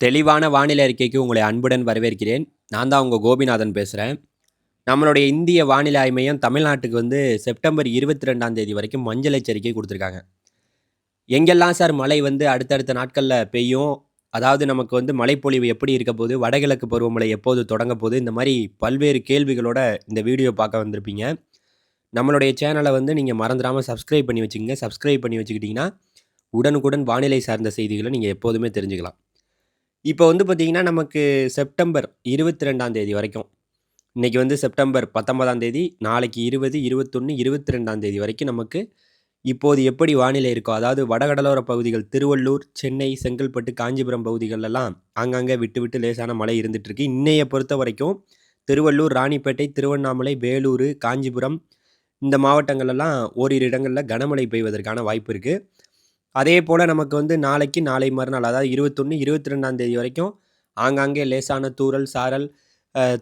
தெளிவான வானிலை அறிக்கைக்கு உங்களை அன்புடன் வரவேற்கிறேன். நான் தான் உங்க கோபிநாதன் பேசுறேன். நம்மளுடைய இந்திய வானிலை ஆய்வு மையம் தமிழ்நாட்டுக்கு வந்து செப்டம்பர் 22ஆம் தேதி வரைக்கும் மஞ்சள் எச்சரிக்கை குடுத்துருக்காங்க. எங்கெல்லாம் சார் மழை வந்து அடுத்தடுத்த நாட்கள்ல பெய்யும்? அதாவது நமக்கு வந்து மழைப்பொழிவு எப்படி இருக்க போது? வடகிழக்கு பருவமழை எப்போது தொடங்கப் போது? இந்த மாரி பல்வேறு கேள்விகளோட இந்த வீடியோ பார்க்க வந்திருப்பீங்க. நம்மளுடைய சேனல வந்து நீங்க மறந்துறாம சப்ஸ்கிரைப் பண்ணி வச்சுக்கங்க. சப்ஸ்கிரைப் பண்ணி வச்சுக்கிட்டீங்கன்னா, உடனுக்குடன் வானிலை சார்ந்த செய்திகள நீங்க எப்போதுமே தெரிஞ்சுக்கலாம். இப்போ வந்து பார்த்தீங்கன்னா, நமக்கு செப்டம்பர் 22ஆம் தேதி வரைக்கும். இன்னைக்கு வந்து செப்டம்பர் 19ஆம் தேதி, நாளைக்கு 20, 21, 22ஆம் தேதி வரைக்கும் நமக்கு இப்போது எப்படி வானிலை இருக்கோ, அதாவது வடகடலோர பகுதிகள் திருவள்ளூர், சென்னை, செங்கல்பட்டு, காஞ்சிபுரம் பகுதிகள்லலாம் ஆங்காங்கே விட்டு விட்டு லேசான மழை இருந்துட்டு இருக்கு. இன்னைய பொறுத்தவரைக்கும் திருவள்ளூர், ராணிப்பேட்டை, திருவண்ணாமலை, வேலூரு, காஞ்சிபுரம் இந்த மாவட்டங்கள்லலாம் ஓரிரு இடங்கள்ல கனமழை பெய்வதற்கான வாய்ப்பு இருக்கு. அதேபோல நமக்கு வந்து நாளைக்கு, நாளை மறுநாள் அதாவது 21, 22ஆம் தேதி வரைக்கும் ஆங்காங்கே லேசான தூறல், சாரல்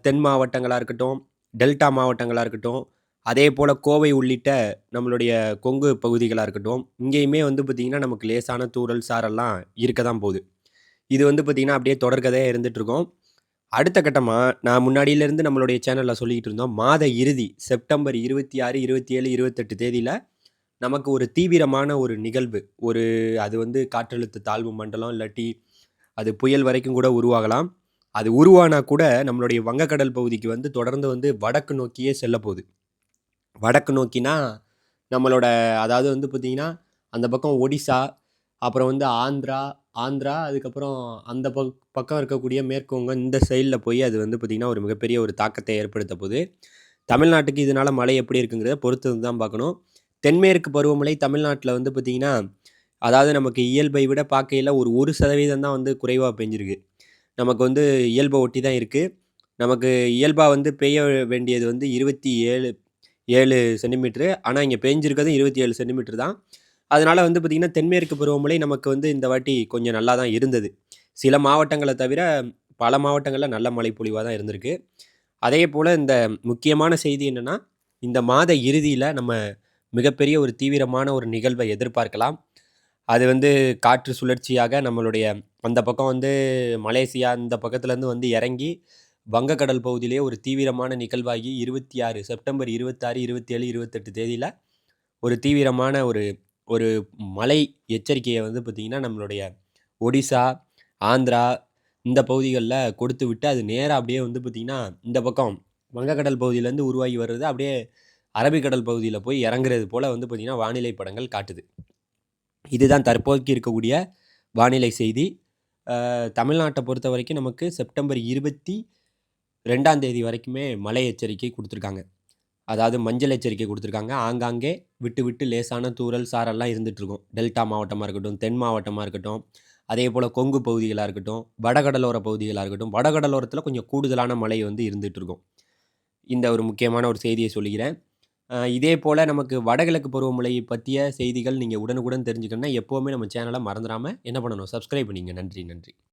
தென் மாவட்டங்களா இருக்கட்டும், டெல்டா மாவட்டங்களா இருக்கட்டும், அதேபோல கோவை உள்ளிட்ட நம்மளுடைய கொங்கு பகுதிகளா இருக்கட்டும், இங்கேயுமே வந்து பார்த்தீங்கன்னா, நமக்கு லேசான தூறல், சாரல்லாம் இருக்க தான் போது. இது வந்து பார்த்தீங்கன்னா, அப்படியே தொடர்கதையா இருந்துட்டுருக்கும். அடுத்த கட்டமா நான் முன்னாடியிலேருந்து நம்மளுடைய சேனல்ல சொல்லிக்கிட்டு இருந்தோம். மாத இறுதி செப்டம்பர் 26, 27, 28 தேதியில நமக்கு ஒரு தீவிரமான ஒரு நிகழ்வு. ஒரு அது வந்து காற்றழுத்த தாழ்வு மண்டலம் இல்லாட்டி, அது புயல் வரைக்கும் கூட உருவாகலாம். அது உருவானா கூட நம்மளுடைய வங்கக்கடல் பகுதிக்கு வந்து தொடர்ந்து வந்து வடக்கு நோக்கியே செல்லப்போது. வடக்கு நோக்கினா, நம்மளோட அதாவது வந்து பார்த்தீங்கன்னா, அந்த பக்கம் ஒடிசா, அப்புறம் வந்து ஆந்திரா ஆந்திரா அதுக்கப்புறம் அந்த பக்கம் இருக்கக்கூடிய மேற்கு வங்கம் இந்த சைட்ல போய் அது வந்து பார்த்தீங்கன்னா, ஒரு மிகப்பெரிய ஒரு தாக்கத்தை ஏற்படுத்த போது. தமிழ்நாட்டுக்கு இதனால மழை எப்படி இருக்குங்கிறத பொறுத்து வந்து தான் பார்க்கணும். தென்மேற்கு பருவமழை தமிழ்நாட்ல வந்து பார்த்தீங்கன்னா, அதாவது நமக்கு இயல்பை விட பார்க்கையில ஒரு 1% தான் வந்து குறைவா பெஞ்சிருக்கு. நமக்கு வந்து இயல்ப ஒட்டி தான் இருக்கு. நமக்கு இயல்பா வந்து பெய்ய வேண்டியது வந்து 27 சென்டிமீட்டரு. ஆனா, இங்க பேஞ்சிருக்கிறது 27 சென்டிமீட்டர் தான். அதனால வந்து பார்த்தீங்கன்னா, தென்மேற்கு பருவமழை நமக்கு வந்து இந்த வாட்டி கொஞ்சம் நல்லா தான் இருந்தது. சில மாவட்டங்கள தவிர, பல மாவட்டங்கள்ல நல்ல மழை பொழிவா தான் இருந்திருக்கு. அதேபோல இந்த முக்கியமான செய்தி என்னன்னா, இந்த மாத இறுதியில நம்ம மிகப்பெரிய ஒரு தீவிரமான ஒரு நிகழ்வை எதிர்பார்க்கலாம். அது வந்து காற்று சுழற்சியாக நம்மளுடைய அந்த பக்கம் வந்து மலேசியா இந்த பக்கத்துலேருந்து வந்து இறங்கி, வங்கக்கடல் பகுதியிலேயே ஒரு தீவிரமான நிகழ்வாகி 26 செப்டம்பர் 26, 27, 28 தேதியில ஒரு தீவிரமான ஒரு ஒரு மழை எச்சரிக்கைய வந்து பார்த்தீங்கன்னா, நம்மளுடைய ஒடிசா, ஆந்திரா இந்த பகுதிகள்ல கொடுத்து விட்டு, அது நேரா அப்படியே வந்து பார்த்தீங்கன்னா, இந்த பக்கம் வங்கக்கடல் பகுதியிலேருந்து உருவாகி வர்றது அப்படியே அரபிக்கடல் பகுதியில போய் இறங்குறது போல வந்து பார்த்தீங்கன்னா, வானிலை படங்கள் காட்டுது. இதுதான் தற்போதைக்கு இருக்கக்கூடிய வானிலை செய்தி. தமிழ்நாட்ட பொறுத்தவரைக்கும் நமக்கு செப்டம்பர் 22ஆம் தேதி வரைக்குமே மழை எச்சரிக்கை குடுத்துருக்காங்க. அதாவது மஞ்சள் எச்சரிக்கை குடுத்துருக்காங்க. ஆங்காங்கே விட்டு, விட்டு லேசான தூறல், சாரல்லாம் இருந்துட்டுருக்கும். டெல்டா மாவட்டமா இருக்கட்டும், தென் மாவட்டமா இருக்கட்டும், அதேபோல கொங்கு பகுதிகளா இருக்கட்டும், வடகடலோர பகுதிகளா இருக்கட்டும். வடகடலோரத்தில கொஞ்சம் கூடுதலான மழை வந்து இருந்துட்டுருக்கும். இந்த ஒரு முக்கியமான ஒரு செய்திய சொல்லிக்கிறேன். இதேபோல நமக்கு வடகிழக்கு பருவமழை பத்திய செய்திகள் நீங்க உடனுக்குடன் தெரிஞ்சுக்கணும்னா, எப்பவுமே நம்ம சேனல மறந்துறாம என்ன பண்ணணும்? சப்ஸ்கிரைப் பண்ணிக்கங்க. நன்றி, நன்றி.